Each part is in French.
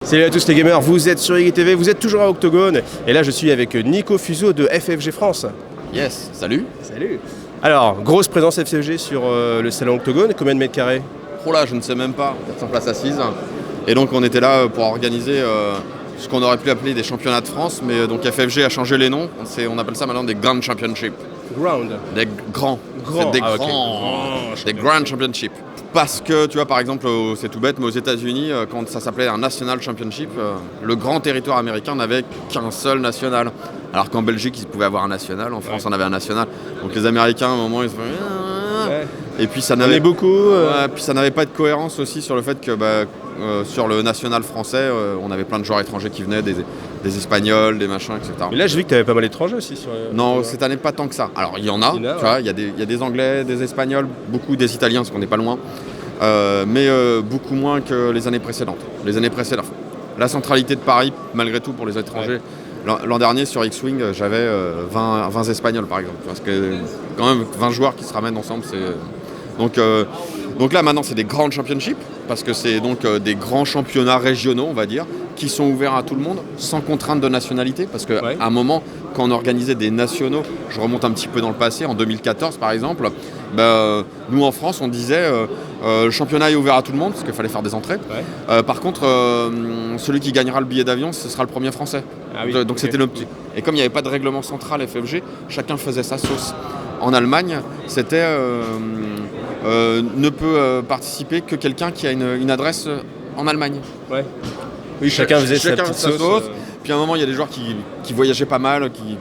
Salut à tous les gamers, vous êtes sur IGTV, vous êtes toujours à Octogone et là je suis avec Nico Fuso de FFG France. Yes, salut. Salut. Alors, grosse présence FFG sur le salon Octogone, combien de mètres carrés? Oh là, je ne sais même pas, 400 places assises. Et donc on était là pour organiser ce qu'on aurait pu appeler des championnats de France, mais donc FFG a changé les noms, on appelle ça maintenant des Grand Championships. Ground. Des grands. C'est des des Grand Championships. Parce que, tu vois, par exemple, c'est tout bête, mais aux États-Unis, quand ça s'appelait un National Championship, le grand territoire américain n'avait qu'un seul national. Alors qu'en Belgique, ils pouvaient avoir un national, en France, on avait un national. Donc les Américains, à un moment, ils se font... Ouais. Et puis ça On n'avait est beaucoup. puis ça n'avait pas de cohérence aussi sur le fait que sur le national français, on avait plein de joueurs étrangers qui venaient, des Espagnols, des machins, etc. Mais là j'ai vu que tu avais pas mal d'étrangers aussi sur Non, cette année pas tant que ça. Alors il y en a, tu vois, il y a des Anglais, des Espagnols, beaucoup des Italiens parce qu'on n'est pas loin, mais beaucoup moins que les années précédentes. Les années précédentes, la centralité de Paris, malgré tout pour les étrangers. Ouais. L'an dernier sur X-Wing, j'avais 20 Espagnols par exemple, parce que quand même 20 joueurs qui se ramènent ensemble, c'est donc là maintenant c'est des grandes championships parce que c'est donc des grands championnats régionaux on va dire qui sont ouverts à tout le monde sans contrainte de nationalité parce qu'à un moment quand on organisait des nationaux, je remonte un petit peu dans le passé, en 2014 par exemple, nous en France on disait le championnat est ouvert à tout le monde parce qu'il fallait faire des entrées. Par contre celui qui gagnera le billet d'avion ce sera le premier français. Ah oui, donc c'était le petit. Et comme il n'y avait pas de règlement central FFG, chacun faisait sa sauce. En Allemagne, c'était ne peut participer que quelqu'un qui a une adresse en Allemagne. Ouais. Oui, chacun faisait sa petite sauce. Puis à un moment, il y a des joueurs qui voyageaient pas mal, qui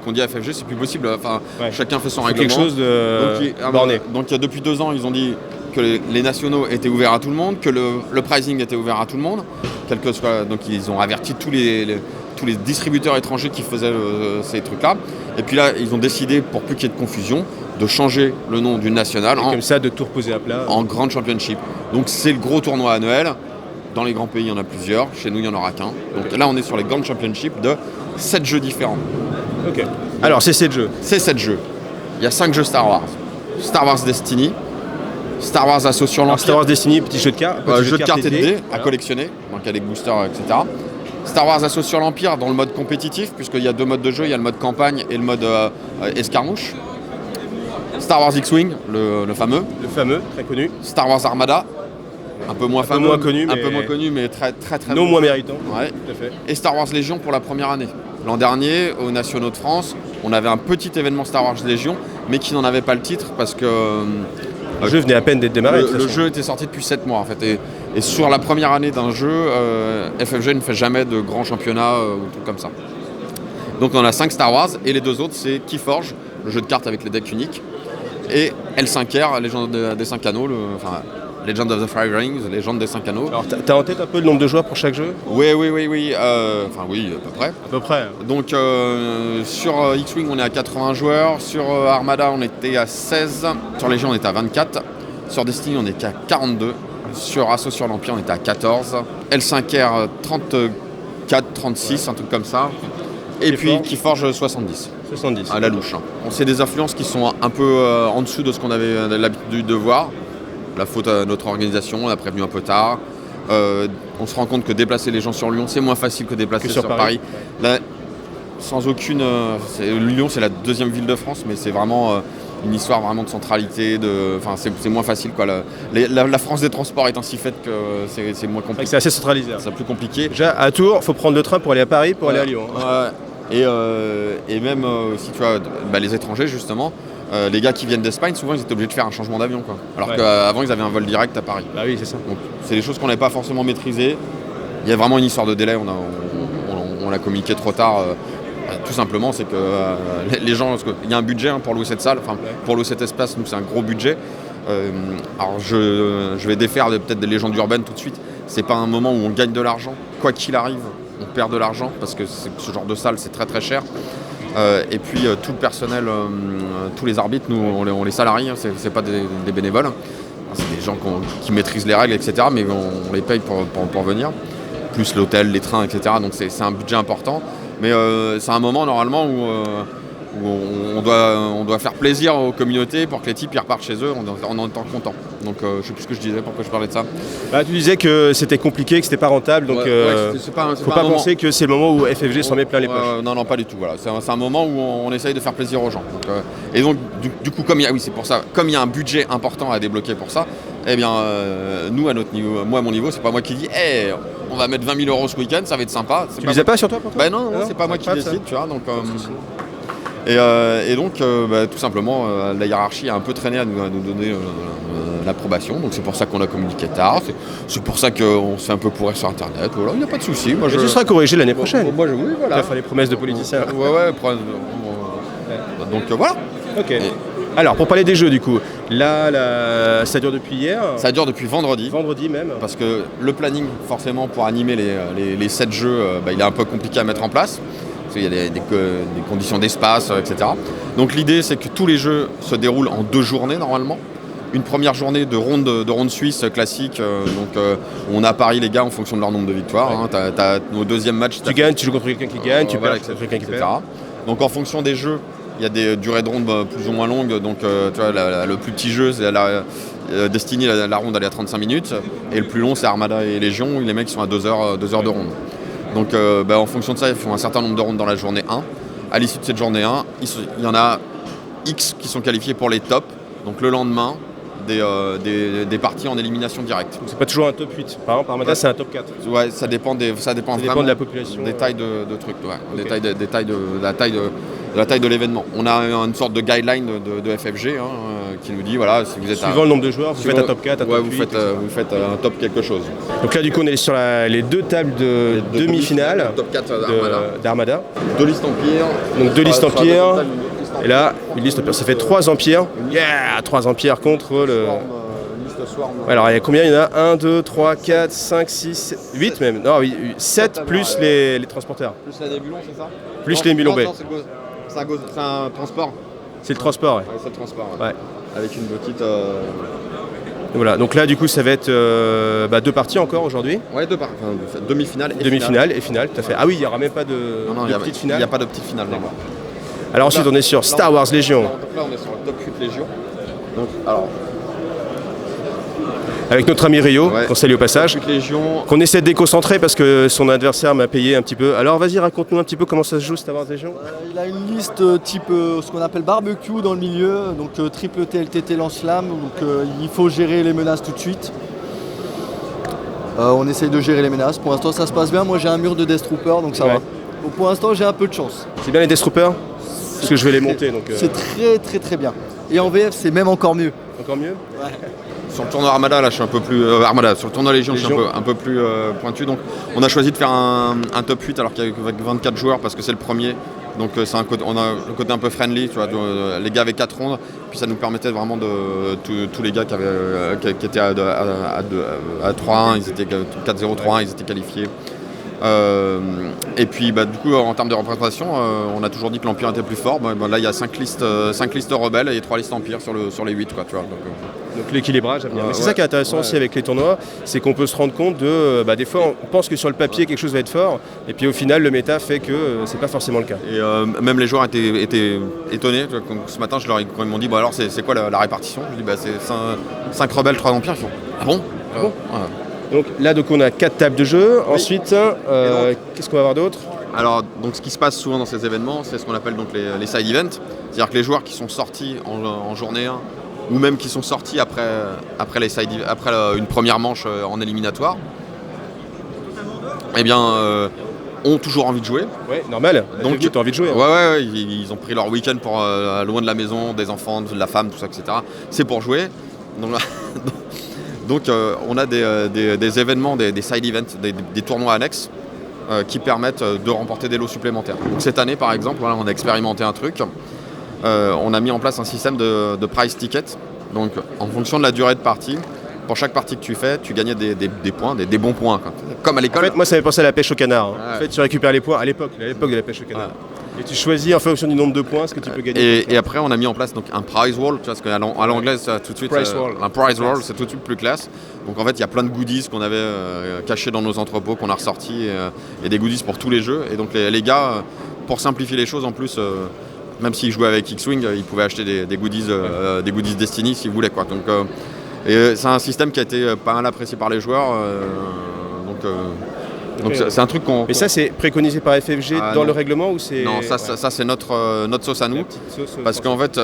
ont dit à FFG, c'est plus possible. Enfin, chacun fait son règlement. Quelque chose de borné. Donc il y a depuis 2 ans, ils ont dit que les nationaux étaient ouverts à tout le monde, que le pricing était ouvert à tout le monde, quel que soit. Donc ils ont averti tous les distributeurs étrangers qui faisaient ces trucs-là. Et puis là, ils ont décidé, pour plus qu'il y ait de confusion, de changer le nom du national comme ça, de tout reposer à plat. En Grand Championship. Donc c'est le gros tournoi annuel. Dans les grands pays, il y en a plusieurs. Chez nous, il n'y en aura qu'un. Donc là, on est sur les Grand Championships de 7 jeux différents. Ok. Alors, c'est 7 jeux. C'est 7 jeux. Il y a 5 jeux Star Wars. Star Wars Destiny, Star Wars Assaut sur l'Empire. Star Wars Destiny, petit jeu de cartes. Jeu de cartes et de dés à collectionner. Donc avec boosters, etc. Star Wars Assaut sur l'Empire dans le mode compétitif, puisqu'il y a 2 modes de jeu, il y a le mode campagne et le mode escarmouche. Star Wars X-Wing, le fameux. Le fameux, très connu. Star Wars Armada, un peu moins fameux, un peu moins connu, mais très non moins méritant. Ouais. Tout à fait. Et Star Wars Légion pour la première année. L'an dernier, aux Nationaux de France, on avait un petit événement Star Wars Légion, mais qui n'en avait pas le titre parce que le jeu venait à peine d'être démarré. Le jeu était sorti depuis 7 mois en fait. Et sur la première année d'un jeu, FFG ne fait jamais de grands championnats ou tout comme ça. Donc on a 5 Star Wars et les 2 autres c'est Keyforge, le jeu de cartes avec les decks uniques, et L5R, Légende des 5 anneaux, Legend of the Five Rings, Légende des 5 anneaux. Alors t'as en tête un peu le nombre de joueurs pour chaque jeu? Oui. Enfin oui, à peu près. À peu près. Donc sur X-Wing on est à 80 joueurs, sur Armada on était à 16, sur Légion on était à 24, sur Destiny on était à 42, sur Assaut sur l'Empire on était à 14, L5R 34, 36, un truc comme ça. Et puis Keyforge 70. 70. À la louche. C'est des influences qui sont un peu en dessous de ce qu'on avait l'habitude de voir. La faute à notre organisation, on a prévenu un peu tard. On se rend compte que déplacer les gens sur Lyon, c'est moins facile que déplacer sur Paris. Là, sans aucune... Lyon, c'est la 2e ville de France, mais c'est vraiment une histoire vraiment de centralité. C'est moins facile, quoi. La France des transports est ainsi faite que c'est moins compliqué. C'est assez centralisé. C'est plus compliqué. Déjà, à Tours, il faut prendre le train pour aller à Paris, pour aller à Lyon. Et même si tu vois les étrangers justement, les gars qui viennent d'Espagne, souvent ils étaient obligés de faire un changement d'avion, quoi. Alors qu'avant ils avaient un vol direct à Paris. Bah oui, c'est ça. Donc c'est des choses qu'on n'avait pas forcément maîtrisées. Il y a vraiment une histoire de délai, on l'a communiqué trop tard. Tout simplement, c'est que les gens, parce qu'il y a un budget pour louer cette salle, pour louer cet espace, nous c'est un gros budget. Alors je vais défaire peut-être des légendes urbaines tout de suite. C'est pas un moment où on gagne de l'argent, quoi qu'il arrive. On perd de l'argent parce que ce genre de salle c'est très très cher. Et puis tout le personnel, tous les arbitres, nous on les salarie, c'est pas des bénévoles. C'est des gens qui maîtrisent les règles, etc. Mais on les paye pour venir. Plus l'hôtel, les trains, etc. Donc c'est un budget important. Mais c'est un moment normalement où on doit faire plaisir aux communautés pour que les types ils repartent chez eux en étant contents. Donc je sais plus ce que je disais, pourquoi je parlais de ça. Bah, tu disais que c'était compliqué, que c'était pas rentable, donc faut pas penser que c'est le moment où FFG s'en met plein les poches. Non, pas du tout. Voilà. C'est un moment où on essaye de faire plaisir aux gens. Et donc du coup, c'est pour ça, comme il y a un budget important à débloquer pour ça, eh bien nous à notre niveau, moi à mon niveau, c'est pas moi qui dis on va mettre 20 000 € ce week-end, ça va être sympa. Tu les as pas sur toi pour toi? Bah non, c'est pas moi qui décide, tu vois. Donc et donc, tout simplement, la hiérarchie a un peu traîné à nous donner l'approbation. Donc c'est pour ça qu'on a communiqué tard. C'est pour ça qu'on se fait un peu pourrir sur Internet. Voilà, il n'y a pas de souci. Et tu seras corrigé l'année prochaine. Oui, voilà. Tu vas faire les promesses de politiciens. Ouais. Donc voilà. Ok. Alors, pour parler des jeux, du coup, là, ça dure depuis hier. Ça dure depuis vendredi. Vendredi même. Parce que le planning, forcément, pour animer les 7 jeux, il est un peu compliqué à mettre en place. Parce qu'il y a des conditions d'espace, etc. Donc l'idée, c'est que tous les jeux se déroulent en 2 journées, normalement. Une première journée de ronde suisse classique. On a pari les gars en fonction de leur nombre de victoires. Ouais. T'as nos deuxièmes matchs. Tu gagnes, tu joues contre quelqu'un qui gagne, tu perds contre quelqu'un qui perd. Donc en fonction des jeux, il y a des durées de ronde plus ou moins longues. Donc tu vois, le plus petit jeu, c'est Destiny, la ronde elle est à 35 minutes. Et le plus long, c'est Armada et Légion, où les mecs sont à 2 heures de ronde. Donc en fonction de ça, ils font un certain nombre de rondes dans la journée 1. À l'issue de cette journée 1, il y en a X qui sont qualifiés pour les tops. Donc le lendemain, des parties en élimination directe. Donc c'est pas toujours un top 8. Par exemple, Armada, c'est un top 4. Ouais, ça dépend vraiment de la population. Des tailles de trucs, ouais. Okay. La taille de l'événement. On a une sorte de guideline de FFG qui nous dit voilà, si vous êtes suivant le nombre de joueurs, vous faites un top 4, un top 8. Vous faites un top quelque chose. Donc là, du coup, on est sur les 2 tables de demi-finale top 4 d'Armada. 2 listes Empire. Donc 2 listes Empire. Et là, une liste Empire. Ça fait 3 Empires. 3 Empires contre le... Alors, il y a combien? Il y en a 1, 2, 3, 4, 5, 6, 8 même. Non, oui, 7 plus les transporteurs. Plus la Nébulon, c'est ça? Plus les Nébulon B. C'est un transport. C'est le transport, ouais. C'est le transport, ouais. Avec une petite... Voilà, donc là, du coup, ça va être 2 parties encore aujourd'hui. Ouais, 2 parties. Demi-finale et demi-finale et finale, tout à fait. Ah oui, il n'y aura même pas de petite finale. Il n'y a pas de petite finale, non. Alors ensuite, on est sur Star Wars Légion. Donc là, on est sur le top 8 Légion. Donc, alors... Avec notre ami Rio, qu'on salue au passage, qu'on essaie de déconcentrer parce que son adversaire m'a payé un petit peu. Alors vas-y, raconte-nous un petit peu comment ça se joue Star Wars Légion. Il a une liste type ce qu'on appelle barbecue dans le milieu, donc triple TLTT lance-flamme, donc il faut gérer les menaces tout de suite. On essaye de gérer les menaces, pour l'instant ça se passe bien, moi j'ai un mur de Death Trooper donc ça va. Donc, pour l'instant j'ai un peu de chance. C'est bien les Death Troopers? Parce que je vais les monter. C'est très bien. Et en VF c'est même encore mieux. Encore mieux? Ouais. Sur le tournoi Armada, là, je suis un peu plus... sur le tournoi Légion, je suis un peu plus pointu. Donc, on a choisi de faire un top 8 alors qu'avec 24 joueurs parce que c'est le premier. Donc, on a le côté un peu friendly, tu vois, les gars avaient 4 rondes. Puis ça nous permettait vraiment tous les gars qui étaient à 3-1, ils étaient 4-0, 3-1, ils étaient qualifiés. Et puis du coup en termes de représentation on a toujours dit que l'Empire était plus fort. Là il y a 5 listes rebelles et 3 listes Empire sur les 8 quoi, tu vois. Donc l'équilibrage à venir. Mais c'est ça qui est intéressant aussi avec les tournois, c'est qu'on peut se rendre compte de des fois on pense que sur le papier quelque chose va être fort et puis au final le méta fait que c'est pas forcément le cas. Et même les joueurs étaient étonnés. Ce matin quand ils m'ont dit alors c'est quoi la répartition, je dis c'est 5 rebelles, 3 empires. Ils font ah bon, voilà. Donc là, on a 4 tables de jeu. Oui. Ensuite, qu'est-ce qu'on va avoir d'autre? Alors, donc, ce qui se passe souvent dans ces événements, c'est ce qu'on appelle donc les side events. C'est-à-dire que les joueurs qui sont sortis en journée 1 ou même qui sont sortis après une première manche en éliminatoire, eh bien, ont toujours envie de jouer. Ouais, normal. Donc, tu as envie de jouer. Ouais, ils ont pris leur week-end pour loin de la maison, des enfants, de la femme, tout ça, etc. C'est pour jouer. Donc on a des événements, des side events, des tournois annexes qui permettent de remporter des lots supplémentaires. Donc, cette année par exemple, on a expérimenté un truc. On a mis en place un système de prize ticket. Donc en fonction de la durée de partie, pour chaque partie que tu fais, tu gagnais des points, des bons points. Comme à l'école. En fait, moi ça m'avait pensé à la pêche au canard. Ouais. En fait, tu récupères les points à l'époque de la pêche au canard. Ouais. Et tu choisis en fonction du nombre de points ce que tu peux gagner. Et après, on a mis en place donc, un prize wall, tu vois, parce qu'à l'anglaise, tout de suite, un prize wall, c'est tout de suite plus classe. Donc en fait, il y a plein de goodies qu'on avait cachés dans nos entrepôts, qu'on a ressortis, et des goodies pour tous les jeux. Et donc les gars, pour simplifier les choses, en plus, même s'ils jouaient avec X-Wing, ils pouvaient acheter des goodies Destiny s'ils voulaient, quoi. Donc Et c'est un système qui a été pas mal apprécié par les joueurs. Donc c'est un truc qu'on... Mais ça, c'est préconisé par FFG dans le règlement ou c'est... Non, ça c'est notre sauce à nous. Parce qu'en fait,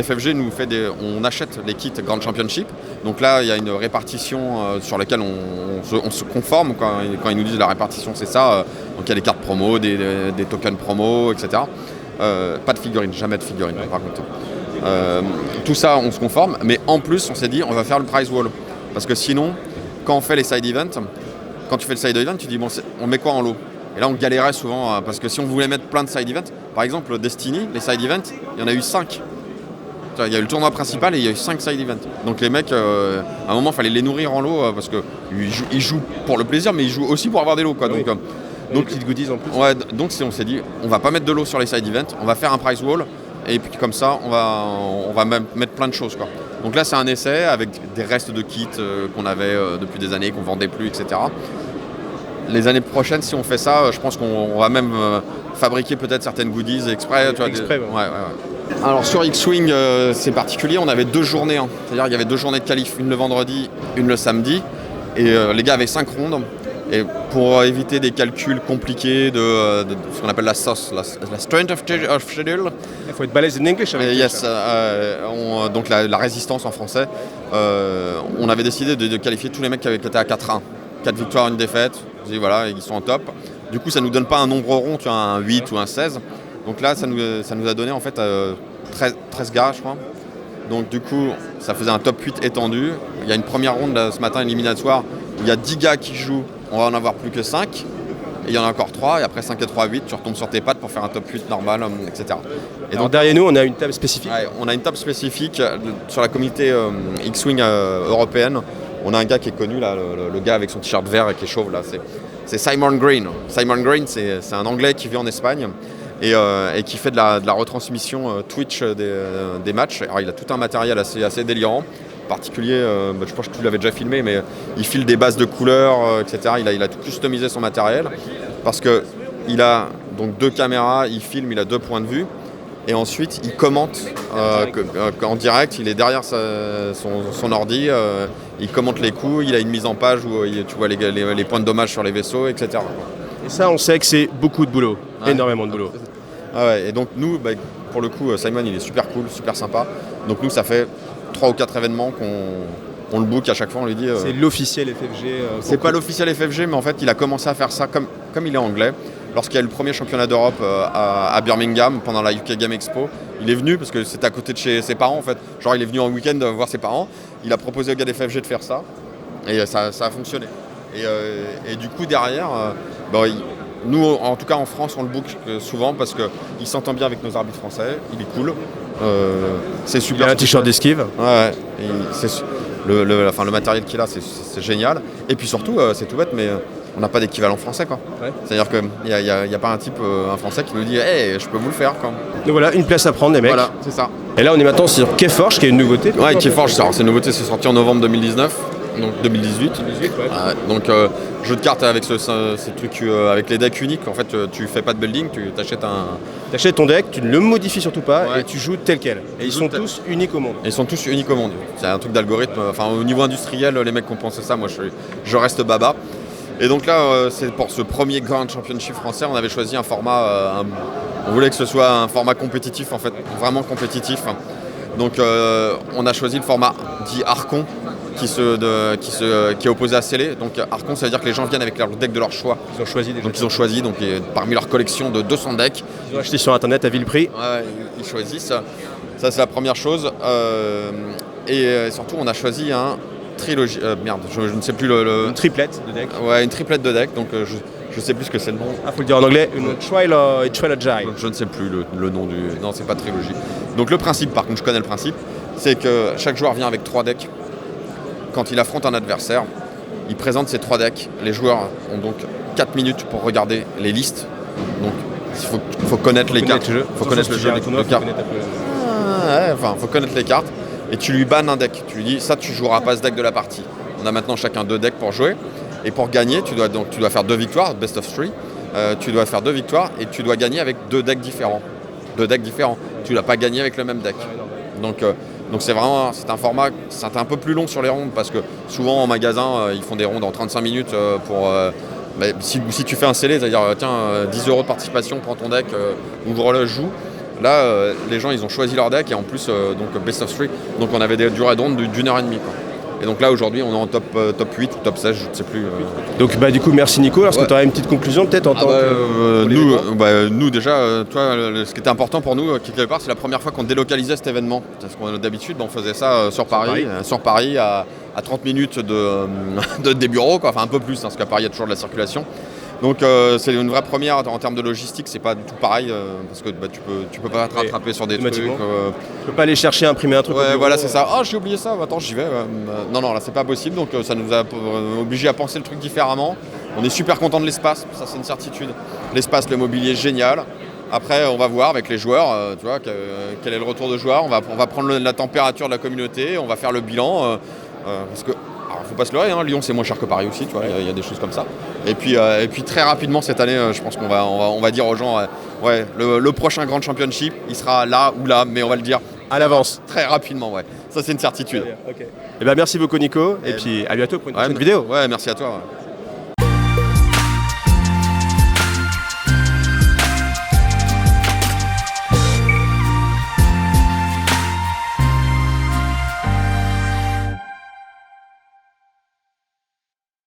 FFG nous fait on achète les kits Grand Championship. Donc là, il y a une répartition sur laquelle on se conforme quand ils nous disent la répartition, c'est ça. Donc il y a des cartes promo, des tokens promo, etc. Pas de figurines, jamais de figurines par contre. Tout ça, on se conforme. Mais en plus, on s'est dit, on va faire le prize wall. Parce que sinon, quand on fait les side events... Quand tu fais le side event, tu dis bon, on met quoi en lot? Et là, on galérait souvent parce que si on voulait mettre plein de side events, par exemple Destiny, les side events, il y en a eu 5. Il y a eu le tournoi principal et il y a eu 5 side events. Donc les mecs, à un moment, il fallait les nourrir en lot parce qu'ils jouent pour le plaisir, mais ils jouent aussi pour avoir des lots. Quoi. Oui. Donc petites goodies en plus. Ouais, donc on s'est dit, on va pas mettre de lot sur les side events, on va faire un prize wall et puis comme ça, on va même mettre plein de choses. Quoi. Donc là, c'est un essai avec des restes de kits qu'on avait depuis des années, qu'on vendait plus, etc. Les années prochaines, si on fait ça, je pense qu'on va même fabriquer peut-être certaines goodies exprès. Tu vois, ouais. Alors sur X-Wing, c'est particulier, on avait 2 journées. C'est-à-dire qu'il y avait 2 journées de qualif, une le vendredi, une le samedi. Et les gars avaient 5 rondes. Et pour éviter des calculs compliqués de ce qu'on appelle la SOS, la Strength of Schedule. Il faut être balèze en English avec yes, donc la résistance en français. On avait décidé de qualifier tous les mecs qui étaient à 4-1. 4 victoires, 1 défaite. Et voilà, ils sont en top. Du coup, ça nous donne pas un nombre rond, tu vois, un 8 ou un 16. Donc là, ça nous a donné en fait 13 gars, je crois. Donc du coup, ça faisait un top 8 étendu. Il y a une première ronde ce matin éliminatoire où il y a 10 gars qui jouent. On va en avoir plus que 5. Et il y en a encore 3. Et après 5 et 3, 8, tu retombes sur tes pattes pour faire un top 8 normal, etc. Et donc derrière nous, on a une table spécifique. Ouais, on a une table spécifique sur la communauté X-Wing européenne. On a un gars qui est connu, là, le gars avec son t-shirt vert et qui est chauve, là. C'est Simon Green. Simon Green, c'est un Anglais qui vit en Espagne et qui fait de la retransmission Twitch des matchs. Alors, il a tout un matériel assez délirant. En particulier, je pense que tu l'avais déjà filmé, mais il file des bases de couleurs, etc. Il a tout customisé son matériel parce qu'il a donc 2 caméras, il filme, il a 2 points de vue. Et ensuite, il commente en direct, il est derrière son ordi, il commente les coups, il a une mise en page où tu vois les points de dommage sur les vaisseaux, etc. Et ça, on sait que c'est beaucoup de boulot, énormément de boulot. Ah ouais, et donc nous, pour le coup, Simon, il est super cool, super sympa. Donc nous, ça fait 3 ou 4 événements qu'on le book à chaque fois, on lui dit... C'est l'officiel FFG. C'est pas l'officiel FFG, mais en fait, il a commencé à faire ça comme il est anglais. Lorsqu'il y a eu le premier championnat d'Europe à Birmingham pendant la UK Game Expo, il est venu parce que c'était à côté de chez ses parents en fait. Genre il est venu en week-end voir ses parents, il a proposé au gars des FFG de faire ça et ça a fonctionné. Et du coup derrière, nous en tout cas en France on le book souvent parce qu'il s'entend bien avec nos arbitres français, il est cool, c'est super. Il a un t-shirt d'esquive. Ouais, le matériel qu'il a c'est génial. Et puis surtout c'est tout bête mais... on n'a pas d'équivalent français quoi. Ouais. C'est-à-dire qu'il n'y a pas un français qui nous dit hey, je peux vous le faire quoi. Donc voilà, une place à prendre les mecs. Voilà, c'est ça. Et là on est maintenant sur Keyforge qui est une nouveauté. Ouais, Keyforge, c'est une nouveauté, c'est sorti en novembre 2019, donc 2018. Donc jeu de cartes avec ces trucs avec les decks uniques. En fait, tu fais pas de building, tu t'achètes ton deck, tu ne le modifies surtout pas et tu joues tel quel. Et ils sont tous uniques au monde. Ils sont tous uniques au monde. C'est un truc d'algorithme. Enfin, au niveau industriel, les mecs qui ont pensé ça, moi je reste baba. Et donc là, c'est pour ce premier Grand Championship français, on avait choisi un format, on voulait que ce soit un format compétitif en fait, vraiment compétitif. Donc on a choisi le format dit Archon, qui est opposé à Scellé. Donc Archon, ça veut dire que les gens viennent avec leur deck de leur choix. Ils ont choisi déjà. Donc ils ont choisi parmi leur collection de 200 decks. Ils ont acheté sur internet à vil prix. Ouais, ils choisissent. Ça c'est la première chose. Et surtout on a choisi un trilogie, je ne sais plus une triplette de deck. Ouais, une triplette de deck, donc je sais plus ce que c'est le nom. Ah, faut le dire en anglais, une trilogy. Je ne sais plus le nom du... Non, c'est pas trilogie. Donc le principe, par contre, je connais le principe, c'est que chaque joueur vient avec 3 decks. Quand il affronte un adversaire, il présente ses 3 decks. Les joueurs ont donc 4 minutes pour regarder les listes. Donc il faut connaître les cartes. Il faut connaître le jeu de cartes. Faut connaître les cartes. Et tu lui bannes un deck. Tu lui dis, ça tu joueras pas ce deck de la partie. On a maintenant chacun 2 decks pour jouer. Et pour gagner, tu dois faire 2 victoires, best of 3. Tu dois faire 2 victoires et tu dois gagner avec 2 decks différents. 2 decks différents. Tu ne dois pas gagner avec le même deck. Donc Donc c'est un format, c'est un peu plus long sur les rondes parce que souvent en magasin, ils font des rondes en 35 minutes pour... si tu fais un scellé, c'est-à-dire tiens, 10 € de participation, prends ton deck, ouvre-le, joue. Là, les gens, ils ont choisi leur deck et en plus, donc best of 3. Donc on avait des durées de ronde d'1h30, quoi. Et donc là, aujourd'hui, on est en top 8 ou top 16, je ne sais plus. Donc du coup, merci Nico. Est-ce que tu aurais une petite conclusion peut-être en tant que... Nous déjà, toi, ce qui était important pour nous, quelque part, c'est la première fois qu'on délocalisait cet événement. Parce qu'on d'habitude, on faisait ça sur Paris à 30 minutes des bureaux, quoi. Enfin un peu plus, parce qu'à Paris, il y a toujours de la circulation. Donc c'est une vraie première en termes de logistique, c'est pas du tout pareil parce que tu peux pas te rattraper sur des trucs. Tu peux pas aller chercher à imprimer un truc. Ouais, voilà, c'est ça. Ah, j'ai oublié ça. Attends, j'y vais. Non, là c'est pas possible. Donc ça nous a obligé à penser le truc différemment. On est super content de l'espace, ça c'est une certitude. L'espace, le mobilier, génial. Après, on va voir avec les joueurs, tu vois, quel est le retour de joueurs. On va prendre la température de la communauté, on va faire le bilan parce que. Alors, faut pas se leurrer, hein, Lyon c'est moins cher que Paris aussi, tu vois, il y a des choses comme ça. Et puis très rapidement cette année, je pense qu'on va dire aux gens, le prochain Grand Championship, il sera là ou là, mais on va le dire à l'avance. Très rapidement, ouais. Ça c'est une certitude. Okay. Et merci beaucoup Nico, et puis à bientôt pour une prochaine vidéo. Ouais, merci à toi. Ouais.